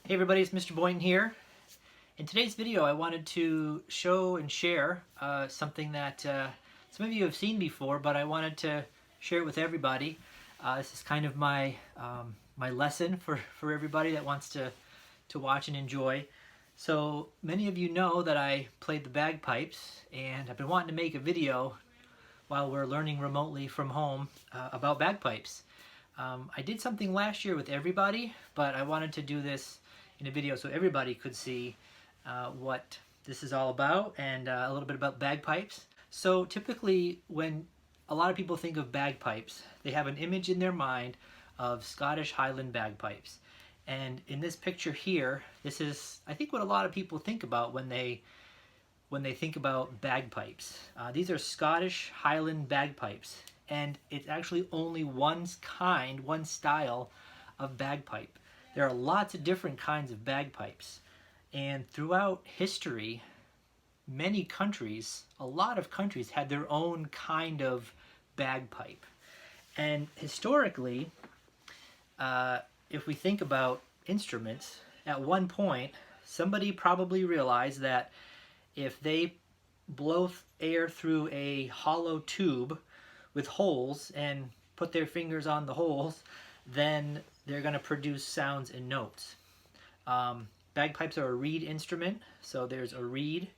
Hey everybody, it's Mr. Boynton here. In today's video I wanted to show and share something that some of you have seen before, but I wanted to share it with everybody. This is kind of my my lesson for everybody that wants to watch and enjoy. So many of you know that I played the bagpipes, and I've been wanting to make a video while we're learning remotely from home about bagpipes. I did something last year with everybody, but I wanted to do this in a video so everybody could see what this is all about and a little bit about bagpipes. So typically when a lot of people think of bagpipes, they have an image in their mind of Scottish Highland bagpipes. And in this picture here, this is, I think, what a lot of people think about when they think about bagpipes. These are Scottish Highland bagpipes, and it's actually only one style of bagpipe. There are lots of different kinds of bagpipes, and throughout history, many countries, a lot of countries had their own kind of bagpipe. And historically, if we think about instruments, at one point, somebody probably realized that if they blow air through a hollow tube with holes and put their fingers on the holes, then they're going to produce sounds and notes. Bagpipes are a reed instrument, so there's a reed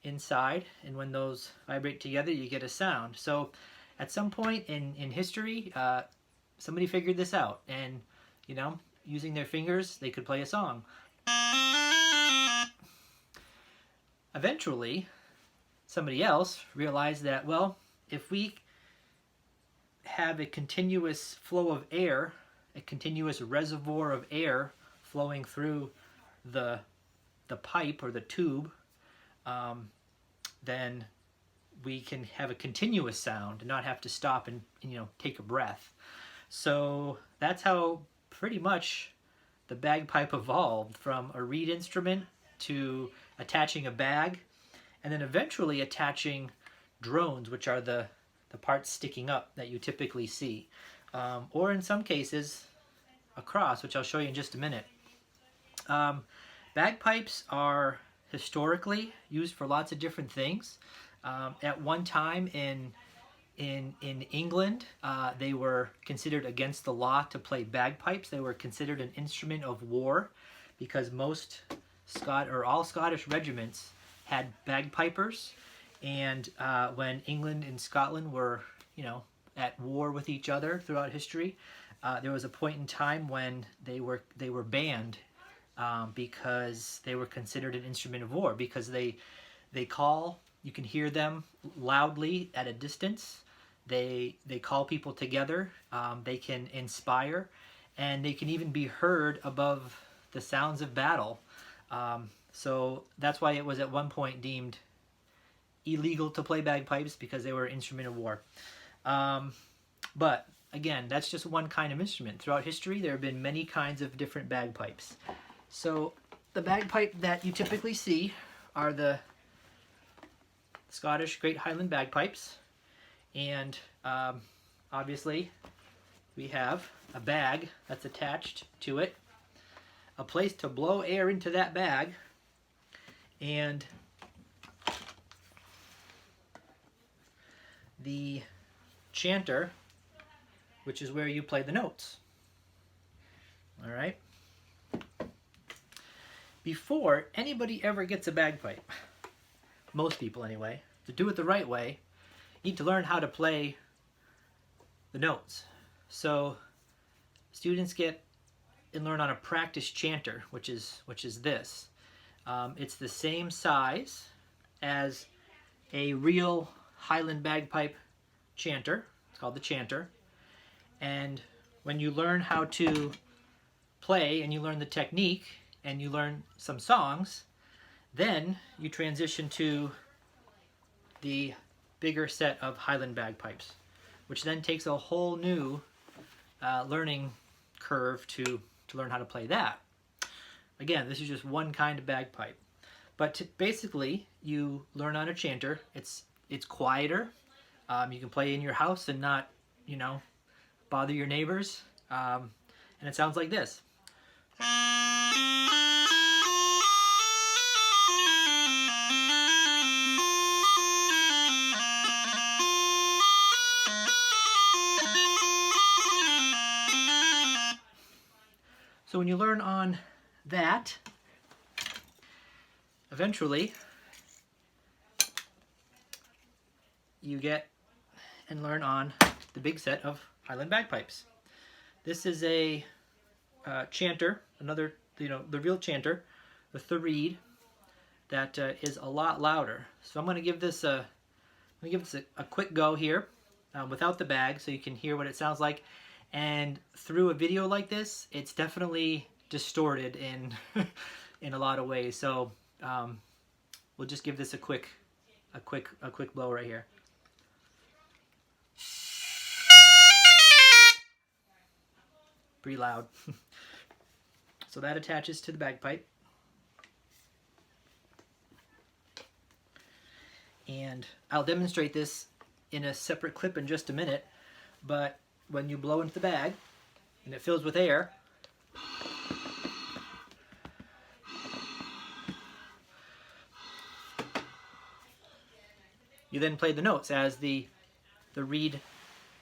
inside, and when those vibrate together, you get a sound. So at some point in history, somebody figured this out, and using their fingers, they could play a song. Eventually, somebody else realized that, well, if we have a continuous flow of air, a continuous reservoir of air flowing through the pipe or the tube, then we can have a continuous sound and not have to stop and take a breath. So that's how pretty much the bagpipe evolved, from a reed instrument to attaching a bag, and then eventually attaching drones, which are the parts sticking up that you typically see, or in some cases a cross, which I'll show you in just a minute. Bagpipes are historically used for lots of different things. At one time in England, they were considered against the law to play bagpipes. They were considered an instrument of war because all Scottish regiments had bagpipers, and when England and Scotland were, at war with each other throughout history, there was a point in time when they were banned because they were considered an instrument of war, because they call, you can hear them loudly at a distance. They call people together. They can inspire, and they can even be heard above the sounds of battle. So that's why it was at one point deemed illegal to play bagpipes, because they were an instrument of war. But again, that's just one kind of instrument. Throughout history, there have been many kinds of different bagpipes. So the bagpipe that you typically see are the Scottish Great Highland bagpipes, and obviously we have a bag that's attached to it, a place to blow air into that bag, and the chanter, which is where you play the notes. All right? Before anybody ever gets a bagpipe, most people anyway, to do it the right way, need to learn how to play the notes. So students get and learn on a practice chanter, which is this. It's the same size as a real Highland bagpipe chanter. It's called the chanter. And when you learn how to play, and you learn the technique, and you learn some songs, then you transition to the bigger set of Highland bagpipes, which then takes a whole new learning curve to learn how to play that. Again, this is just one kind of bagpipe. But basically, you learn on a chanter. It's quieter. You can play in your house and not, bother your neighbors. And it sounds like this. So when you learn on that, eventually you get and learn on the big set of Highland bagpipes. This is a chanter, another, the real chanter, the Threed, that is a lot louder. So I'm going to give this a quick go here without the bag, so you can hear what it sounds like. And through a video like this, it's definitely distorted in in a lot of ways. So we'll just give this a quick blow right here. Pretty loud. So that attaches to the bagpipe. And I'll demonstrate this in a separate clip in just a minute, but when you blow into the bag and it fills with air, you then play the notes as the reed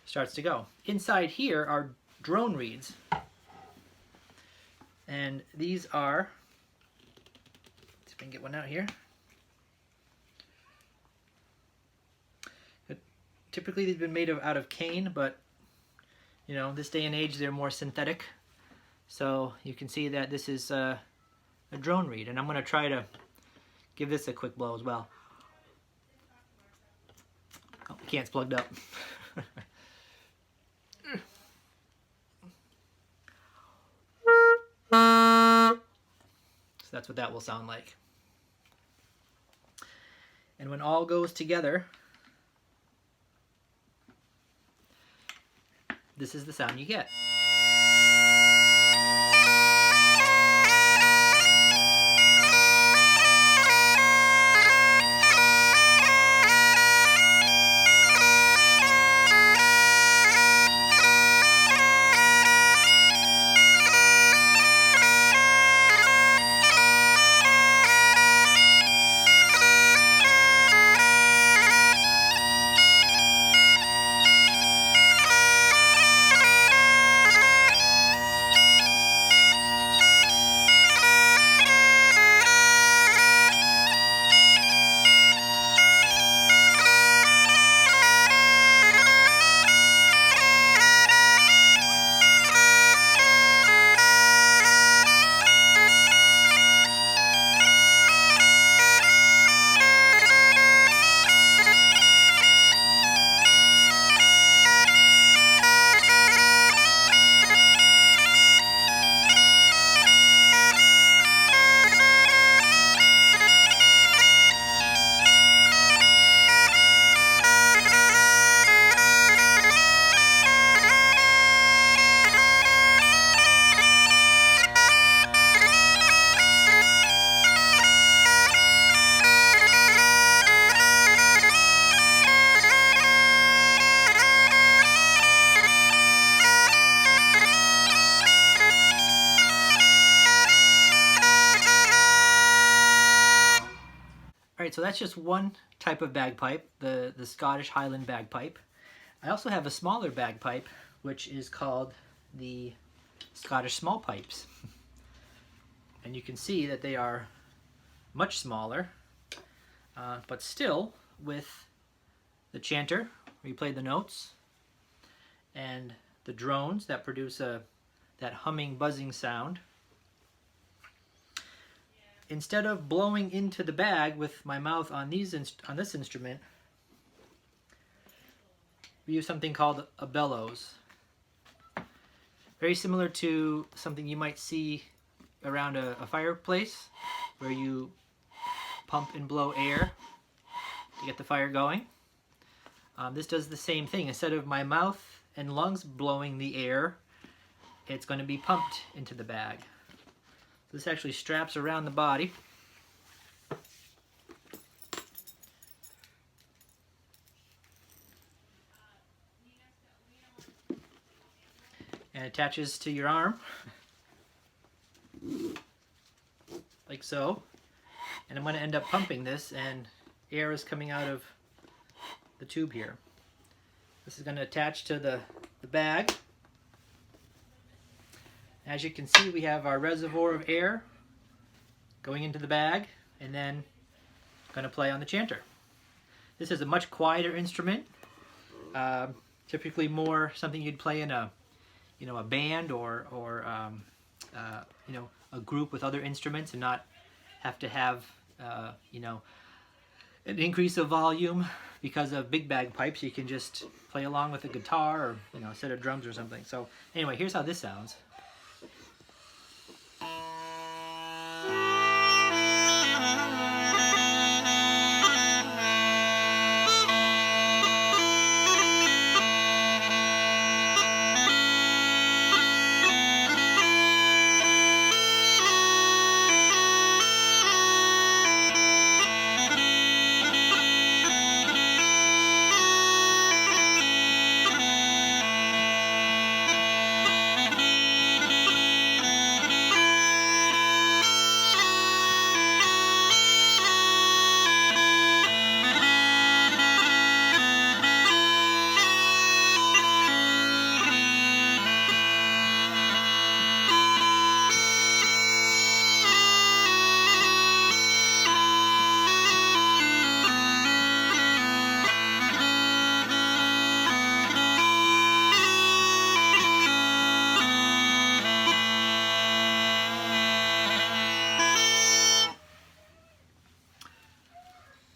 starts to go. Inside here are drone reeds, and these are, let's see if I can get one out here. Typically they've been made out of cane, but this day and age they're more synthetic. So you can see that this is a drone reed, and I'm going to try to give this a quick blow as well. Oh, the can's plugged up. So that's what that will sound like. And when all goes together, this is the sound you get. Alright, so that's just one type of bagpipe, the Scottish Highland bagpipe. I also have a smaller bagpipe, which is called the Scottish small pipes. And you can see that they are much smaller, but still with the chanter, where you play the notes, and the drones that produce that humming, buzzing sound. Instead of blowing into the bag with my mouth on this instrument, we use something called a bellows. Very similar to something you might see around a fireplace, where you pump and blow air to get the fire going. This does the same thing. Instead of my mouth and lungs blowing the air, it's going to be pumped into the bag. This actually straps around the body. And attaches to your arm, like so. And I'm going to end up pumping this, and air is coming out of the tube here. This is going to attach to the bag. As you can see, we have our reservoir of air going into the bag, and then going to play on the chanter. This is a much quieter instrument, typically more something you'd play in a band or a group with other instruments, and not have to have an increase of volume because of big bagpipes. You can just play along with a guitar or a set of drums or something. So anyway, here's how this sounds.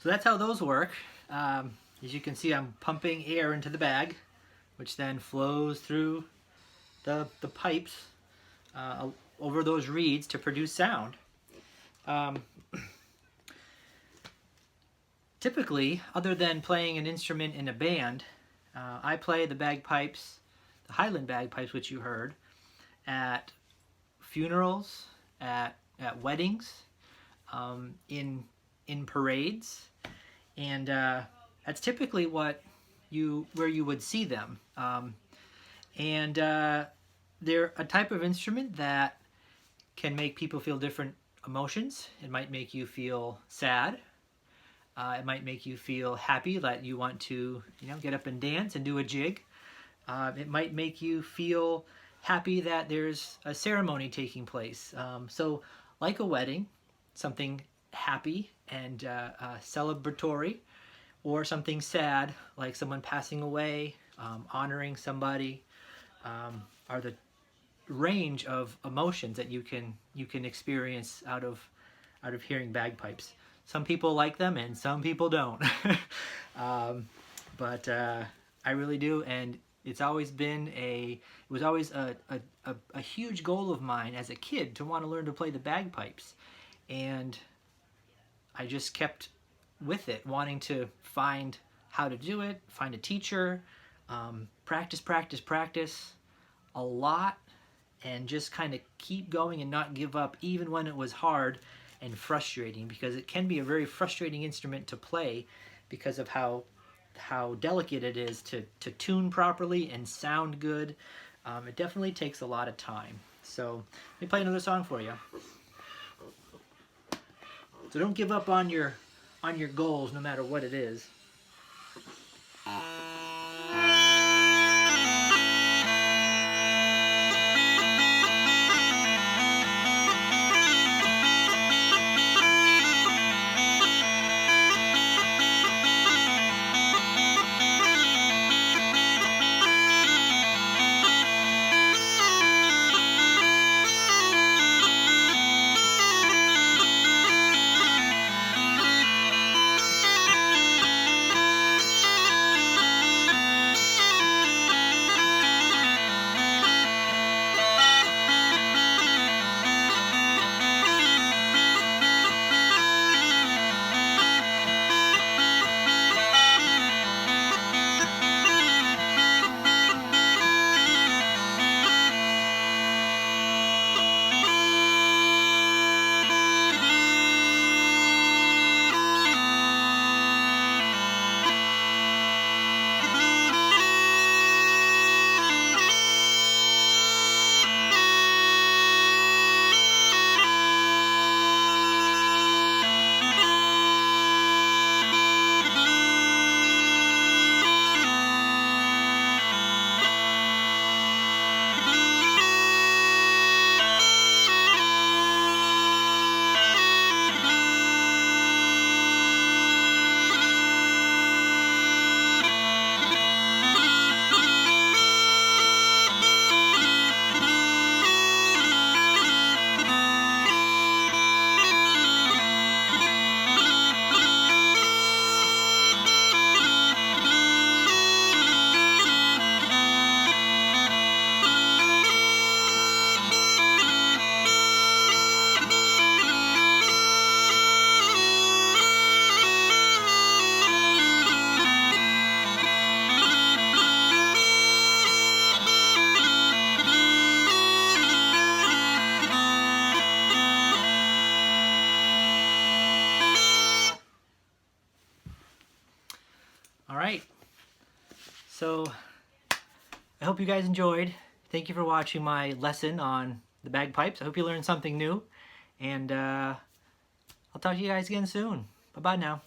So that's how those work. As you can see, I'm pumping air into the bag, which then flows through the pipes over those reeds to produce sound. Typically, other than playing an instrument in a band, I play the bagpipes, the Highland bagpipes, which you heard, at funerals, at weddings, in parades, and that's typically where you would see them. They're a type of instrument that can make people feel different emotions. It might make you feel sad. It might make you feel happy, that you want to get up and dance and do a jig. It might make you feel happy that there's a ceremony taking place. So like a wedding, something happy and celebratory, or something sad like someone passing away, honoring somebody, are the range of emotions that you can experience out of hearing bagpipes. Some people like them and some people don't. But I really do, and it was always a huge goal of mine as a kid to want to learn to play the bagpipes. And I just kept with it, wanting to find how to do it, find a teacher, practice a lot, and just kind of keep going and not give up, even when it was hard and frustrating, because it can be a very frustrating instrument to play because of how delicate it is to tune properly and sound good. It definitely takes a lot of time. So let me play another song for you. So don't give up on your goals, no matter what it is. All right. So I hope you guys enjoyed. Thank you for watching my lesson on the bagpipes. I hope you learned something new. And I'll talk to you guys again soon. Bye-bye now.